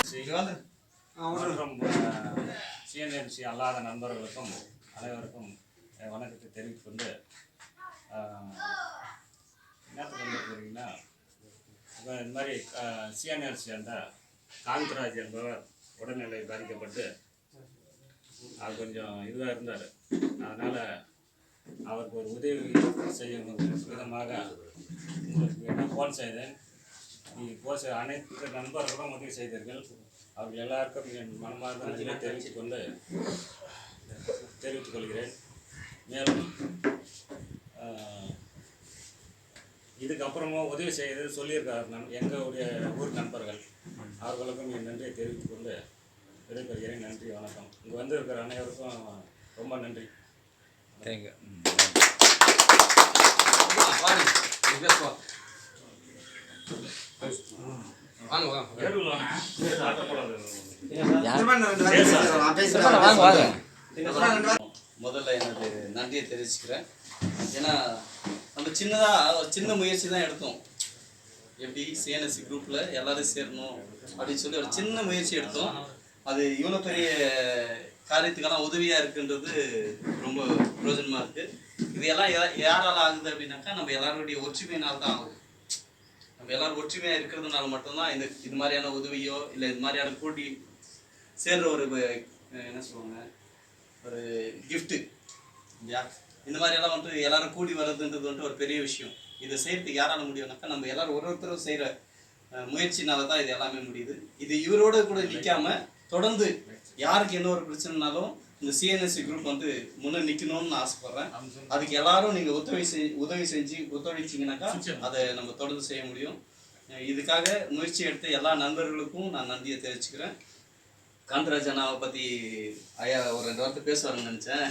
சிஎன்என்சி மற்றும் சிஎன்என்சி அல்லாத நண்பர்களுக்கும் அனைவருக்கும் வணக்கத்தை தெரிவித்துக் கொண்டு என்னத்துக்கு வந்து போகிறீங்கன்னா இந்த மாதிரி சிஎன்என்சி அந்த காந்தராஜ் என்பவர் உடல்நிலை பாதிக்கப்பட்டு அவர் கொஞ்சம் இதுவாக இருந்தார். அதனால் அவருக்கு ஒரு உதவி செய்யும் விதமாக உங்களுக்கு நான் ஃபோன் செய்தேன். அனைத்து நண்பர்களும் உதவி செய்தீர்கள். அவர்கள் எல்லாருக்கும் என் மனமார்ந்த நன்றியை தெரிவித்துக் கொள்கிறேன். மேலும் இதுக்கப்புறமும் உதவி செய்து சொல்லியிருக்கார் எங்களுடைய ஊர் நண்பர்கள், அவர்களுக்கும் என் நன்றியை தெரிவித்துக் கொண்டு விடைபெறுகிறேன். நன்றி, வணக்கம். இங்கே வந்து இருக்கிற அனைவருக்கும் ரொம்ப நன்றி. தேங்க்யூ. முதல்ல எனது நன்றியை தெரிவிச்சுக்கிறேன். ஏன்னா நம்ம சின்னதாக ஒரு சின்ன முயற்சி தான் எடுத்தோம். எப்படி சிஎன்எஸ்சி குரூப்பில் எல்லோரும் சேரணும் அப்படின்னு சொல்லி ஒரு சின்ன முயற்சி எடுத்தோம். அது இவ்வளோ பெரிய காரியத்துக்கெல்லாம் உதவியாக இருக்குன்றது ரொம்ப பிரயோஜனமாக இருக்குது. இது எல்லாம் யாரால் ஆகுது அப்படின்னாக்கா நம்ம எல்லாருடைய ஒற்றுமையினால் தான் ஆகுது. நம்ம எல்லோரும் ஒற்றுமையாக இருக்கிறதுனால மட்டும்தான் இது மாதிரியான உதவியோ இல்லை இது மாதிரியான கூட்டி சேர்ற ஒரு என்ன சொல்லுவாங்க ஒரு கிஃப்ட்டு இல்லையா, இந்த மாதிரியெல்லாம் வந்துட்டு எல்லோரும் கூடி வர்றதுன்றது வந்துட்டு ஒரு பெரிய விஷயம். இதை செய்கிறதுக்கு யாரால முடியும்னாக்கா நம்ம எல்லோரும் ஒருத்தரும் செய்கிற முயற்சினால தான் இது எல்லாமே முடியுது. இது இவரோட கூட நிற்காம தொடர்ந்து யாருக்கு என்ன ஒரு பிரச்சனைனாலும் இந்த சிஎன்எஸ்சி குரூப் வந்து முன்னே நிற்கணும்னு நான் ஆசைப்பட்றேன். அதுக்கு எல்லாரும் நீங்கள் உதவி செஞ்சு ஒத்துழைச்சிங்கனாக்கா அதை நம்ம தொடர்ந்து செய்ய முடியும். இதுக்காக முயற்சி எடுத்த எல்லா நண்பர்களுக்கும் நான் நன்றியை தெரிவிச்சுக்கிறேன். காந்தராஜ் அண்ணாவை பற்றி ஐயா ஒரு 2 வார்த்தை பேசுவாருன்னு நினச்சேன்,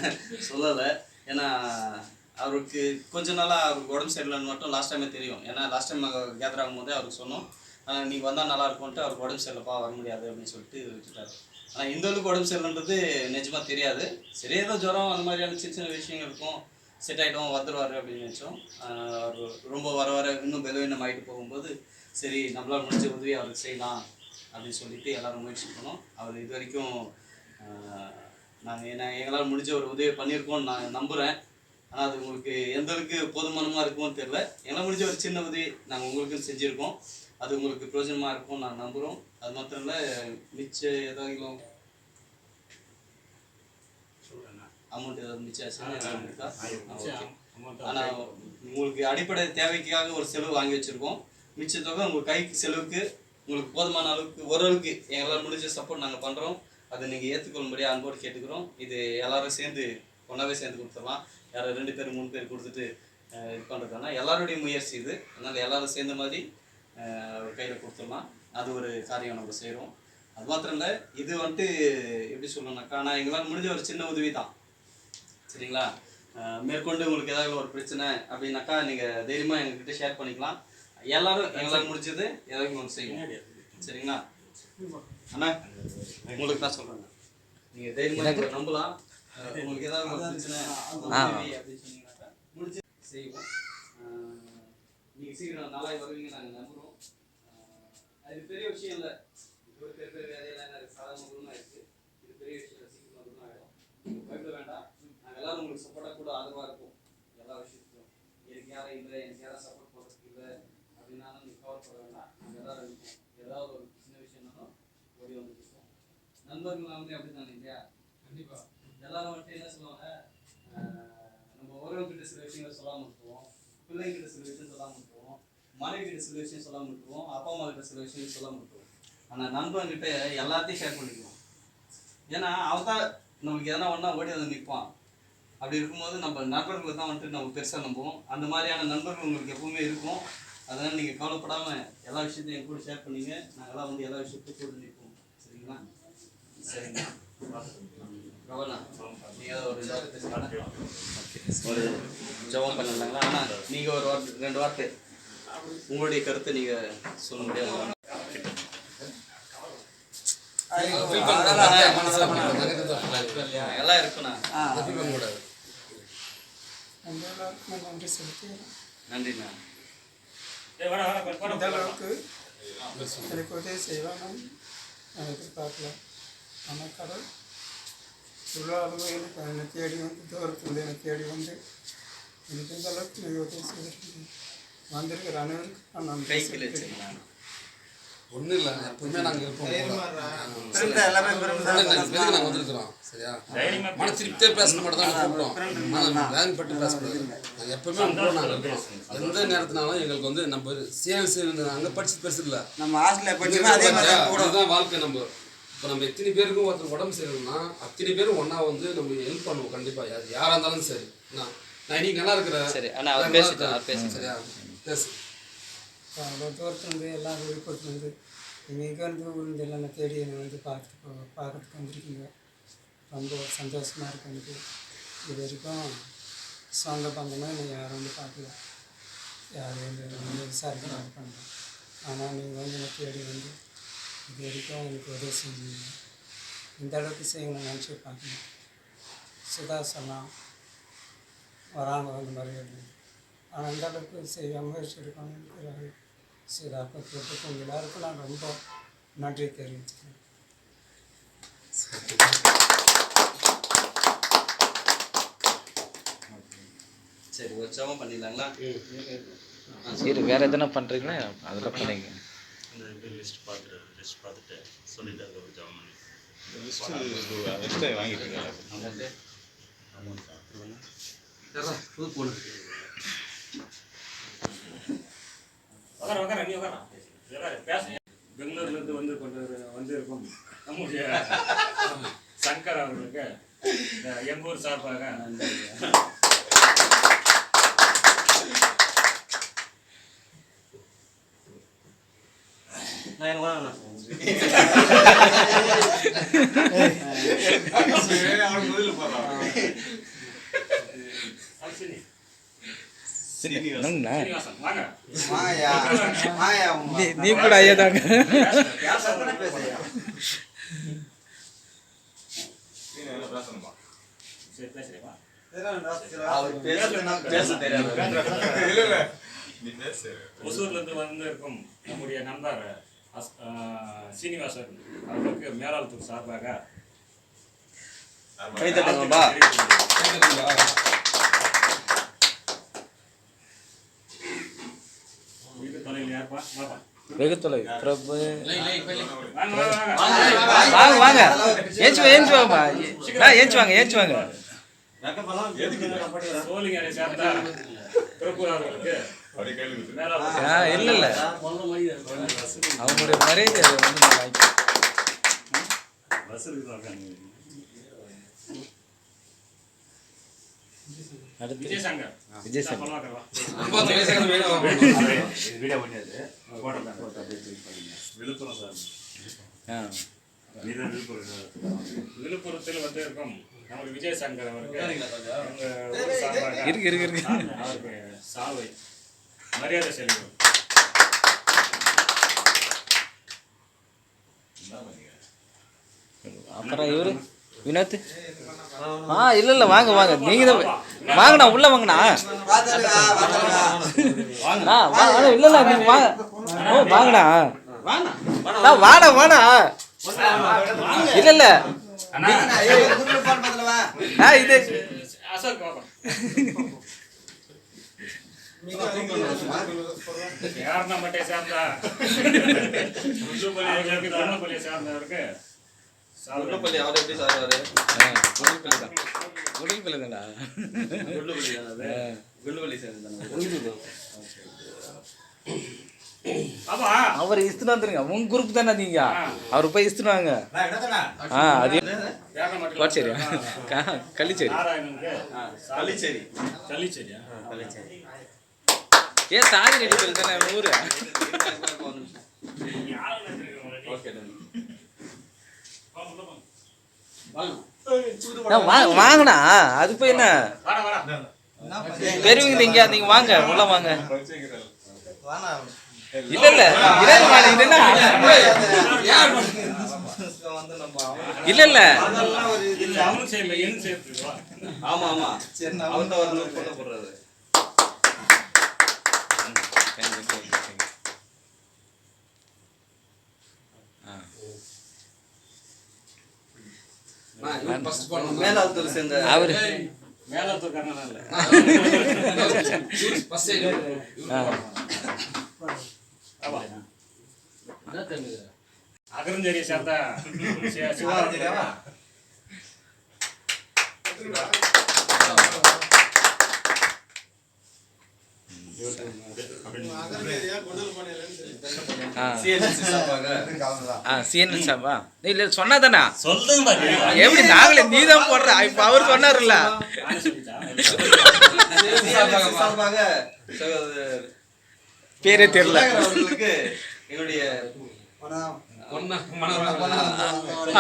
சொல்லலை. ஏன்னா அவருக்கு கொஞ்ச நாளாக அவருக்கு உடம்பு சரியில்லைன்னு மட்டும் லாஸ்ட் டைமே தெரியும். ஏன்னா லாஸ்ட் டைம் நாங்கள் கேதர் ஆகும்போதே அவருக்கு சொன்னோம், நீங்கள் வந்தால் நல்லா இருக்கும்ன்ட்டு. அவருக்கு உடம்பு சரியில்லைப்பா வர முடியாது அப்படின்னு சொல்லிட்டு விட்டுட்டார். ஆனால் இந்த அளவுக்கு உடம்பு சரியில்லைன்றது நிஜமாக தெரியாது. சரி, ஏதோ ஜுரம் அந்த மாதிரியான சின்ன சின்ன விஷயங்கள் இருக்கும், செட் ஆகிடும் வந்துடுவார் அப்படின்னு நினச்சோம். அவர் ரொம்ப வர இன்னும் பலவீனம் ஆகிட்டு போகும்போது சரி நம்மளால் முடிஞ்ச உதவி அவருக்கு செய்யலாம் அப்படின்னு சொல்லிட்டு எல்லோரும் முயற்சி பண்ணோம். அவர் இது வரைக்கும் எங்களால் முடிஞ்ச ஒரு உதவி பண்ணியிருக்கோம்னு நான் நம்புகிறேன். ஆனால் அது உங்களுக்கு எந்த அளவுக்கு போதுமானமாக இருக்குமோன்னு தெரியல. எங்களால் முடிஞ்ச ஒரு சின்ன உதவி நாங்கள் உங்களுக்கு செஞ்சுருக்கோம். அது உங்களுக்கு பிரயோஜனமாக இருக்கும் நான் நம்புகிறோம். அது மாத்திரம் இல்லை, மிச்சம் ஏதாவது அமௌண்ட் ஏதாவது மிச்சம் ஆனால் உங்களுக்கு அடிப்படை தேவைக்காக ஒரு செலவு வாங்கி வச்சுருக்கோம். மிச்ச தொகை உங்கள் கைக்கு செலவுக்கு உங்களுக்கு போதுமான அளவுக்கு ஓரளவுக்கு எங்களால் முடிஞ்ச சப்போர்ட் நாங்கள் பண்ணுறோம். அதை நீங்கள் ஏற்றுக்கொள்ளும்படியாக அன்போடு கேட்டுக்கிறோம். இது எல்லோரும் சேர்ந்து ஒன்றாவே சேர்ந்து கொடுத்துடலாம். யாரும் 2 பேர் 3 பேர் கொடுத்துட்டு இது பண்ணுறதுனா எல்லாருடைய முயற்சி இது. அதனால் எல்லோரும் சேர்ந்த மாதிரி ஒரு கையில் கொடுத்துடலாம். அது ஒரு காரியம் நம்ம செய்கிறோம். அது மாத்திரம் இல்லை, இது வந்துட்டு எப்படி சொல்லணும்னாக்கா நான் எங்களால் முடிஞ்ச ஒரு சின்ன உதவி தான். சரிங்களா, மேற்கொண்டு உங்களுக்கு ஏதாவது ஒரு பிரச்சனை அப்படின்னாக்கா நீங்கள் தைரியமாக எங்ககிட்ட ஷேர் பண்ணிக்கலாம். எல்லோரும் எங்களால் முடிஞ்சது ஏதாவது ஒன்று செய்வோம். சரிங்களா அண்ணா, உங்களுக்கு தான் சொல்கிறேங்க, நீங்கள் தைரியமாக நம்பலாம். உங்களுக்கு ஏதாவது ஒரு பிரச்சனை அப்படின்னு சொன்னீங்கன்னாக்கா முடிஞ்சு செய்வோம். நீங்கள் சீக்கிரம் நாளாக வருவீங்க நாங்கள் நம்புகிறோம். அது பெரிய விஷயம் இல்லை. ஒரு பெரிய வேலையெல்லாம் எனக்கு சாதாரண குணமாக இருக்குது. இது பெரிய விஷயம் இல்லை, சீக்கிரமாக குணம் ஆகிடும். நீங்கள் பயப்பட வேண்டாம். நாங்கள் எல்லோரும் உங்களுக்கு சப்போர்ட்டாக கூட ஆதரவாக இருக்கும். எல்லா விஷயத்துக்கும் எனக்கு யாரும் இல்லை, எனக்கு யாரும் சப்போர்ட் பண்ணுறதுக்கு இல்லை அப்படின்னாலும் நீங்கள் கவலைப்பட வேண்டாம். நாங்கள் எல்லோரும் இருக்கோம். ஏதாவது ஒரு சின்ன விஷயம்னாலும் ஓடி வந்து இருக்கோம். நண்பர்கள் வந்து அப்படி தானே இல்லையா? கண்டிப்பாக எல்லோரும் வந்துட்டு என்ன சொல்லுவாங்க, நம்ம ஒருவர்கிட்ட சில விஷயங்கள் சொல்லாமல் விட்டுருவோம், பிள்ளைங்கிட்ட சில விஷயம் சொல்லாமல் விட்டுருவோம், மனைவிக்கிட்ட சில விஷயம் சொல்லாமல் விட்டுருவோம், அப்பா அம்மா கிட்ட சில விஷயம் சொல்லாமல் விட்டுருவோம். ஆனால் நண்பன்கிட்ட எல்லாத்தையும் ஷேர் பண்ணிக்குவோம். ஏன்னா அவன் தான் நமக்கு எதனா ஒன்றா ஓடி வந்து நிற்பான். அப்படி இருக்கும்போது நம்ம நண்பர்களை தான் வந்துட்டு நம்ம பெருசாக நம்புவோம். அந்த மாதிரியான நண்பர்கள் உங்களுக்கு எப்பவுமே இருக்கும். அதனால் நீங்கள் கவலைப்படாமல் எல்லா விஷயத்தையும் என் கூட ஷேர் பண்ணிங்க. நாங்கள்லாம் வந்து எல்லா விஷயத்தையும் கூட நிற்போம். சரிங்களா? சரிங்க கவனா, நீங்கள் ஒரு ஜபம் பண்ணலாங்களா? ஆனால் நீங்கள் ஒரு 2 வார்த்தை உங்களுடைய கருத்தை நீங்கள் சொல்ல முடியாது. எல்லாம் இருக்குண்ணா. நன்றிண்ணா. எனக்கு உதவி செய்வாங்க. நான் எதிர்பார்க்கல. ஆனால் கடவுள் இவ்வளோ அளவு எனக்கு என்னை தேடி வந்து தூரத்துலேருந்து என்னை தேடி வந்து எனக்கு இந்த அளவுக்கு நீங்கள் உதவி செய்திருக்கீங்க. வந்திருக்கிற அனைவருக்கும் நான் கை நன்றி கீழே சொல்லிக்கிறேன். வச்சுக்கலாம். ஒன்றும் இல்லை, எப்பவுமே நாங்கள் இருப்போம். எல்லாமே நாங்கள் வந்திருக்கிறோம், சரியா? மன திருப்தியாக பேச மட்டும் தான் கூப்பிடுறோம். ஆனால் வேன் பட்டு பேசக்கூடாது. நாங்கள் எப்பவுமே உங்களோட நாங்கள் இருக்கிறோம். எந்த நேரத்தினாலும் எங்களுக்கு வந்து நம்ம சேவை அங்கே படிச்சு பெருசு இல்லை, நம்ம ஹாஸ்டலில் படிச்சோம் அதே மாதிரி தான் கூட அதுதான் வாழ்க்கை. நம்ம இப்போ நம்ம எத்தனை பேருக்கும் ஒருத்தர் உடம்பு சரியில்லைன்னா அத்தனை பேரும் ஒன்றா வந்து நம்ம ஹெல்ப் பண்ணுவோம். கண்டிப்பாக அது யாராக இருந்தாலும் சரி. நான் இன்னைக்கு நல்லா இருக்கிறேன். சரி ஆனால் அவர் பேசிட்டேன் சரியா? பேசு. அவ்வளோ தூரத்துலேருந்து எல்லாம் விழுப்புரத்துலேருந்து நீங்கள் இருந்து விழுந்து எல்லாம் என்னை தேடி என்னை வந்து பார்க்கறதுக்கு வந்திருக்கீங்க. ரொம்ப சந்தோஷமாக இருக்கு எனக்கு. இது வரைக்கும் சொந்த பந்தமாக என்னை யாரும் வந்து பார்க்கல, யாரும் வந்து விசாரிக்க பண்ணுறேன். ஆனால் நீங்கள் வந்து என்னை தேடி வந்து இது வரைக்கும் எனக்கு உதவி செஞ்சீங்க. இந்த அளவுக்கு செய்யணும்னு நினச்சி பார்க்கணும். சுதா சொன்னால் வராங்க வந்து மறுபடியும், ஆனால் இந்த அளவுக்கு செய்ய முயற்சி எடுக்கணும்னு சுதா பற்றி எல்லாருக்கும் நான் ரொம்ப நன்றி தெரிவிச்சுக்கிறேன். சரி உற்சாகம் பண்ணிடலாங்களா? சரி, வேறு எதனா பண்ணுறீங்களா அதில் பண்ணிங்க. இந்த லிஸ்ட் பார்த்துட்டு சொல்லிட்டு அது ஒரு ஜாம் பண்ணி லிஸ்ட்டு வாங்கிட்டு புது போடு. உக்கார நீ உக்கார பேசுங்க. பெங்களூர்லேருந்து வந்து இருக்கும் நம்முடைய சங்கர் அவர்களுக்கு எங்கள் ஊர் சார்பாக சீனிவாசன் வாங்க. மாயா மாயா நீ கூட ஐயா தாங்க. சரி பேசுறேன். அவர் பேச தெரியாது. ஒசூர்லேருந்து வந்திருக்கும் நம்முடைய நண்பர் சீனிவாசன் அவர்களுக்கு மேலாளத்தூர் சார்பாக கை தட்டுங்கப்பா. இது தொலைவில் யாருப்பா வாப்பா. வெகு தொலை பிரபு வாங்க வாங்க வாங்க வாங்க ஏச்சு வாங்கப்பா. ஏச்சு வாங்க. சோழிங்கரை சேர்ந்த பிரபு அவர்களுக்கு இல்லை அவங்களுடைய மரியாதை வந்து நான் வாங்கிக்கிறேன். அடுத்து விஜயசங்கர் விஜயசங்கர். விழுப்புரத்தில் வந்திருக்கும் நமது விஜயசங்கர் அவருக்கு எங்கள் ஊர் சார்பாக இருக்கு அவருக்கு சால்வை மரியாதை செலுத்தும். அப்புறம் இவரு வினோத். இல்லை வாங்க நீங்கள் தான் வாங்கண்ணா, உள்ளே வாங்கண்ணா. இல்லை நீங்கள் வாங்க. ஓ வாங்கண்ணா வாடா. இல்லை இது அசோக் பாப்பா யாருனாம்பட்டை சேர்ந்தா திருநெல்வேலியை சேர்ந்தவருக்கு குள்ளப்பள்ளி அவர் எப்படி சாருவாரு? குடிப்பள்ளி தானே. குள்ளப்பள்ளி தானே, குள்ளப்பள்ளி சேர்ந்து ஆமா அவர் இஸ்துன்னு வந்துருங்க. உங்க குரூப் தானே நீங்க. அவர் போய் இஸ்துன்னு வாங்க. அது கோச்சேரியா கள்ளிச்சேரி. நாராயணனுக்கு கள்ளிச்சேரி. கள்ளிச்சேரியா ஏன் சாதி ரெடி தானே ஊரு. ஓகே வாங்கண்ணா. அது போய் என்ன பெருவீங்க நீங்க வாங்க உள்ள வாங்க. இல்ல இல்ல ஆமா ஆமா அவன் தான் ஒரு போட்டோ போடுறாரு. ஃபர்ஸ்ட் போனோம் மேலாத்தூர் சேர்ந்த அவர் மேலத்தூர்காரனா இல்லை ஃபர்ஸ்ட் அகரஞ்சேரியை சேர்ந்த சிவா சிஎன்சி சார்பாக சிஎன்எல் சாப்பா இல்லை சொன்னாதானா சொல்லுங்க பாரு. எப்படி நாங்களே நீ தான் போடுற இப்போ அவர் சொன்னார்ல சார்பாக பேரே தெரியல அவர்களுக்கு எங்களுடைய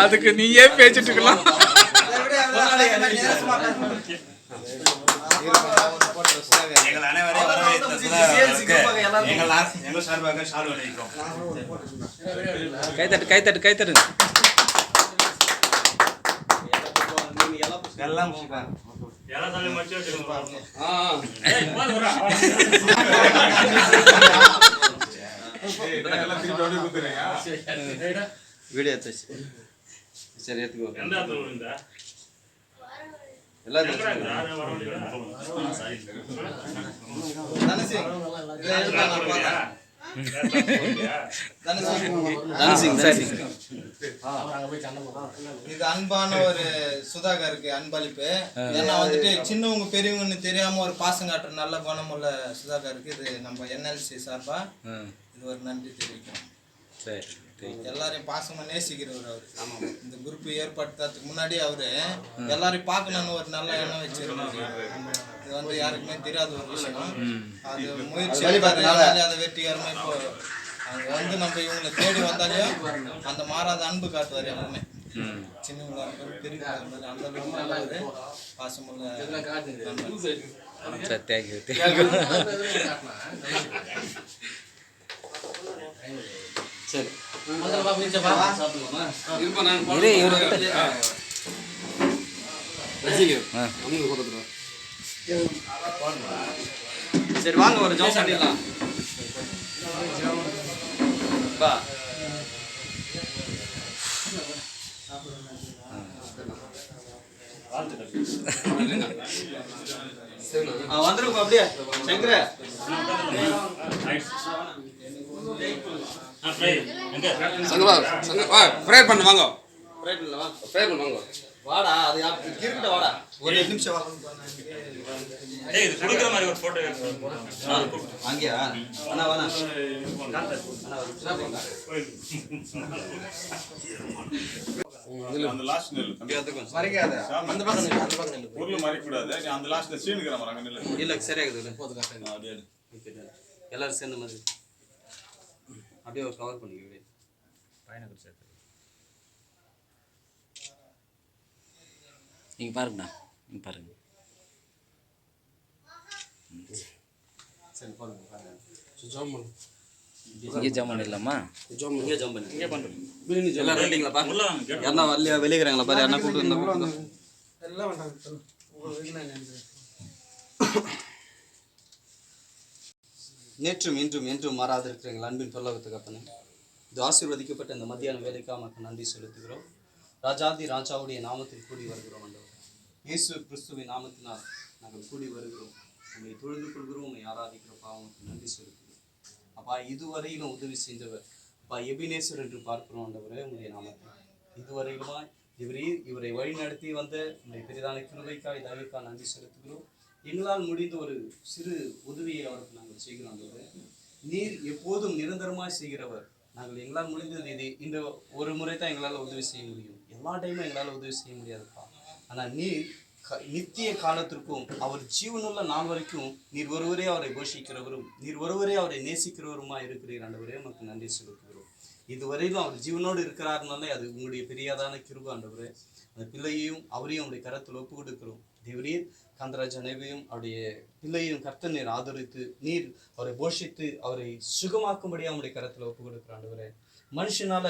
அதுக்கு நீயே பேசிட்டு இருக்கலாம் எங்கள் அனைவரையும் வரவேற்று எங்கள் சார்பாக ஷால் அணிவிக்கிறோம். கைத்தட்டு கைத்தட்டு கைத்தட்டு எல்லாம் வீடியோ எடுத்து சரி எடுத்துக்கோ இது அன்பான ஒரு சுதாகருக்கு அன்பளிப்பு. ஏன்னா வந்துட்டு சின்னவங்க பெரியவங்கன்னு தெரியாம ஒரு பாசம் காட்டுற நல்ல குணமுள்ள சுதாகருக்கு இது நம்ம என்எல்சி சார்பா இது ஒரு நன்றி தெரிவிக்கிறோம். சரி எல்லாரையும் பாசமா நேசிக்கிறவர் அவரு. இந்த குரூப் ஏற்படுத்துறதுக்கு முன்னாடி அவரு எல்லாரையும் பார்க்கணும்னு ஒரு நல்ல எண்ணம் வச்சிருந்தாரு. இது வந்து யாருக்குமே தெரியாத ஒரு விஷயம். அது முயற்சி அதை வெற்றிகரமா இப்போ அங்க வந்து நம்ம இவங்களை தேடி வந்தாலும் அந்த மாறாத அன்பு காட்டுவார் எல்லாமே. சின்னவங்களா இருந்தாலும் பெரியவங்களா இருந்தாலும் அந்த அளவுக்கு நல்ல ஒரு பாசமுள்ள சார் தேங்க்யூ தேங்க்யூ சரி இரு இவர்கிட்ட சரி வாங்க ஒரு ஜாப் பண்ணிடலாம் பா வந்துருக்கோம் அப்படியே சங்கர ப்ரேயர் பண்ணு வாங்க ரைட் இல்ல வா ப்ரேயர் பண்ணு வாங்க வாடா அது கிரிக்கெட்ட வாடா ஒரு நிமிஷம் வா ஏய் இது குடுக்குற மாதிரி ஒரு போட்டோ எடுத்து அங்கயா அண்ணா வாண்ணா அந்த லாஸ்ட் நெல் மறைக்காத அந்த பக்கம் நில்லு பொருள் மறைக்க கூடாது நீ அந்த லாஸ்ட்ல சீனுக்குற மாதிரி அங்க நெல் இல்ல சரியாகுது எல்லாரும் சேர்ந்த மாதிரி அப்படியே ஒரு கவர் பண்ணிக்க நீங்கள் பாருங்கண்ணா நீங்கள் பாருங்க இங்கே ஜாமான் இல்லைம்மா இங்கே ஜம்ப் பண்ணு இங்கே பண்ணுறோம் எல்லாரும் ரெடிங்களாப்பா யாருன்னா வரலையா வெளியேறாங்களா பாரு யாருன்னா கூப்பிட்டு இருந்தா எல்லாம் வேண்டாம் நேற்றும் இன்றும் என்றும் மாறாது இருக்கிற எங்கள் அன்பின் பல்லவத்துக்கு அப்பனே இது ஆசீர்வதிக்கப்பட்ட இந்த மத்தியான வேலைக்காக மக்கள் நன்றி செலுத்துகிறோம். ராஜாதி ராஜாவுடைய நாமத்தில் கூடி வருகிறோம் ஆண்டவரே. இயேசு கிறிஸ்துவின் நாமத்தினால் நாங்கள் கூடி வருகிறோம். உங்களை தொழுது கொள்கிறோம், உங்களை ஆராதிக்கிறோம். பாவங்களுக்கு நன்றி செலுத்துகிறோம். அப்பா இதுவரையிலும் உதவி செஞ்சவர் அப்பா எபினேசர் என்று பார்க்கிறோம் ஆண்டவரே. உங்களுடைய நாமத்தில் இதுவரையிலுமா இவரை வழி நடத்தி வந்த உங்களுடைய பெரிதான கிருபைக்காய் தயவுக்காக நன்றி செலுத்துகிறோம். எங்களால் முடிந்த ஒரு சிறு உதவியை அவருக்கு நாங்கள் செய்கிறோம் ஆண்டவரே. நீர் எப்போதும் நிரந்தரமாக செய்கிறவர். நாங்கள் எங்களால் முடிந்தது இது இந்த ஒரு முறை தான் எங்களால் உதவி செய்ய முடியும். எல்லா டைமும் எங்களால் உதவி செய்ய முடியாதுப்பா. ஆனால் நீர் நித்திய காலத்திற்கும் அவர் ஜீவனுள்ள நாள் வரைக்கும் நீர் ஒருவரே அவரை போஷிக்கிறவரும் நீர் ஒருவரே அவரை நேசிக்கிறவருமா இருக்கிறீர் ஆண்டவரே. நமக்கு நன்றி செலுத்துகிறோம். இதுவரையிலும் அவர் ஜீவனோடு இருக்கிறாருனாலே அது உங்களுடைய பெரியாதான கிருபை ஆண்டவரே. அந்த பிள்ளையையும் அவரையும் அவருடைய கரத்தில் ஒப்பு கொடுக்கிறோம். தேவரீர் காந்தராஜ் அனைவையும் அவருடைய பிள்ளையும் கர்த்தர் நீர் ஆதரித்து நீர் அவரை போஷித்து அவரை சுகமாக்கும்படியாக அவருடைய கரத்தில் ஒப்பு கொடுக்குற ஆண்டவரே. மனுஷனால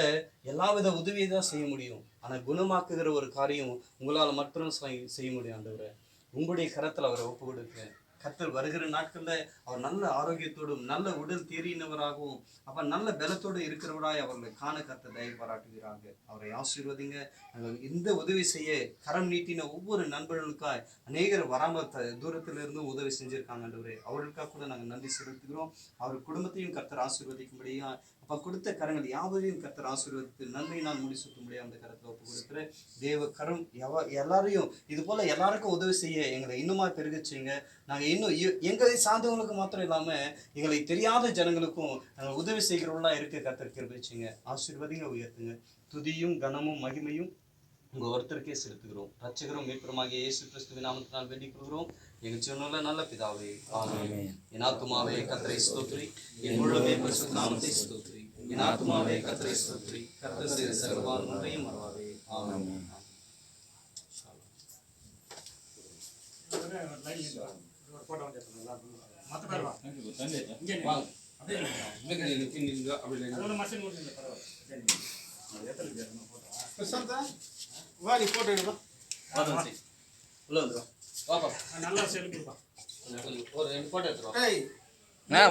எல்லாவித உதவியை தான் செய்ய முடியும், ஆனால் குணமாக்குகிற ஒரு காரியம் உங்களால் மட்டும் செய்ய முடியும் ஆண்டவரே. உங்களுடைய கரத்தில் அவரை ஒப்பு கொடுக்குறேன். கர்த்தர் வருகிற நாட்களில் அவர் நல்ல ஆரோக்கியத்தோடும் நல்ல உடல் தேறினவராகவும் அப்போ நல்ல பலத்தோடு இருக்கிறவராய் அவர்களை காண கர்த்தர் தயவு பாராட்டுகிறாங்க. அவரை ஆசீர்வதிங்க. நாங்கள் இந்த உதவி செய்ய கரம் நீட்டின ஒவ்வொரு நண்பர்களுக்காய் அநேகர் வராமல் தூரத்திலிருந்து உதவி செஞ்சிருக்காங்க ஆண்டவரே. அவர்களுக்காக கூட நாங்கள் நன்றி செலுத்துகிறோம். அவர் குடும்பத்தையும் கர்த்தர் ஆசீர்வதிக்கும்படியா அப்போ கொடுத்த கரங்கள் யாவரையும் கர்த்தர் ஆசீர்வதித்து நன்மை நான் முடி சுற்றும்படியா அந்த கரத்தில் ஒப்பு கொடுக்குற தேவ கரம் எல்லாரையும் இது போல எல்லாருக்கும் உதவி செய்ய எங்களை இன்னுமா பெருக செய்யுங்க. நாங்கள் இன்னும் எங்களை சார்ந்தவங்களுக்கு மாத்திரம் இல்லாமல் எங்களை தெரியாத ஜனங்களுக்கும் நாங்கள் உதவி செய்கிறவங்களா இருக்க கர்த்தர் கிருபை செய்யுங்க. ஆசீர்வதிங்க, உயர்த்துங்க. துதியும் கனமும் மகிமையும் உங்கள் ஒருத்தருக்கே செலுத்துகிறோம். ரட்சகரும் மீட்பருமாகிய இயேசு கிறிஸ்துவின் நாமத்தினால் வேண்டிக் கொள்கிறோம் எங்கள் ஜீவனுள்ள நல்ல பிதாவே, ஆமென். என் ஆத்துமாவே கர்த்தரை ஸ்தோத்திரி, என் முழுமே பரிசுத்த நாமத்தை ஸ்தோத்திரி. என் ஆத்துமாவே கர்த்தரை ஸ்தோத்திரி, கர்த்தர் செய்த சகல நன்மையும் மறவாதே. ஆமென். வாடி போட்டோ எடுப்பா. உள்ள வந்துடும். வாப்பா, நல்லா செலுத்துப்பா. ஒரு 2 போட்டோ எடுத்துருவோம். ஏய்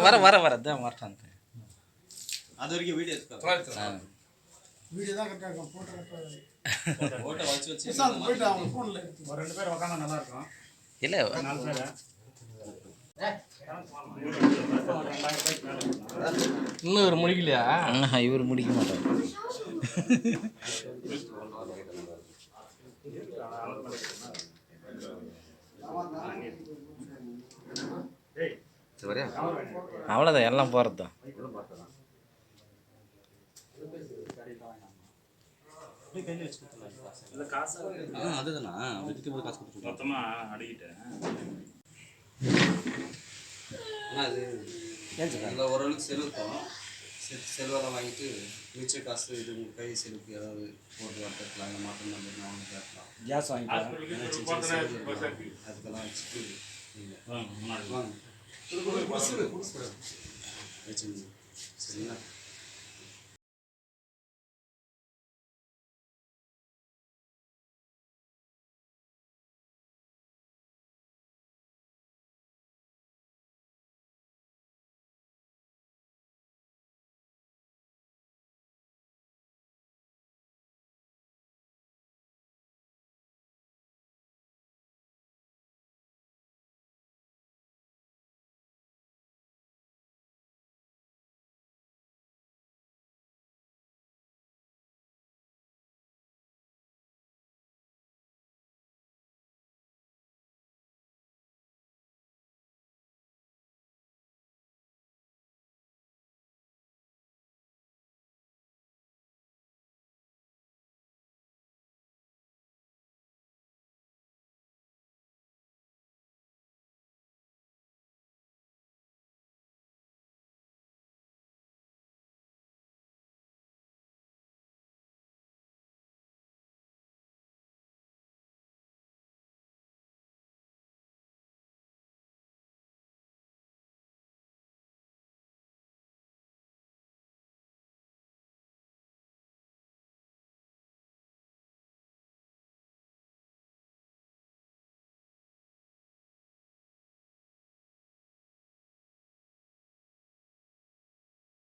வர தான் வரட்டான். அது வரைக்கும் வீடியோ எடுத்துக்கலாம். வீடியோ தான் கரெக்டாக இருக்கும். போட்டோ போட்டோ வச்சு போயிட்டு அவங்க ஃபோனில் ஒரு 2 பேர் உட்காந்தா நல்லா இருக்கும். இல்லை 4 பேர் இன்னும் இவர் முடிக்கலையா? இவர் முடிக்க மாட்டார். அவ்வளோதான், எல்லாம் போகிறது தான். அதுதானா காசு கொடுத்து மொத்தமாக அடிக்கிட்டேன். அது அதில் ஓரளவுக்கு செலவுக்கும் செலவெல்லாம் வாங்கிட்டு மிச்ச காசு இது உங்கள் கை செலவுக்கு ஏதாவது போட்டு வரலாம், இல்லை மாற்றம் நம்பர் அவங்க கேட்கலாம். கேஸ் வாங்கிக்கலாம். அதுக்கெல்லாம் வச்சுட்டு முன்னாடி வாங்க வச்சுங்க. சரிங்களா?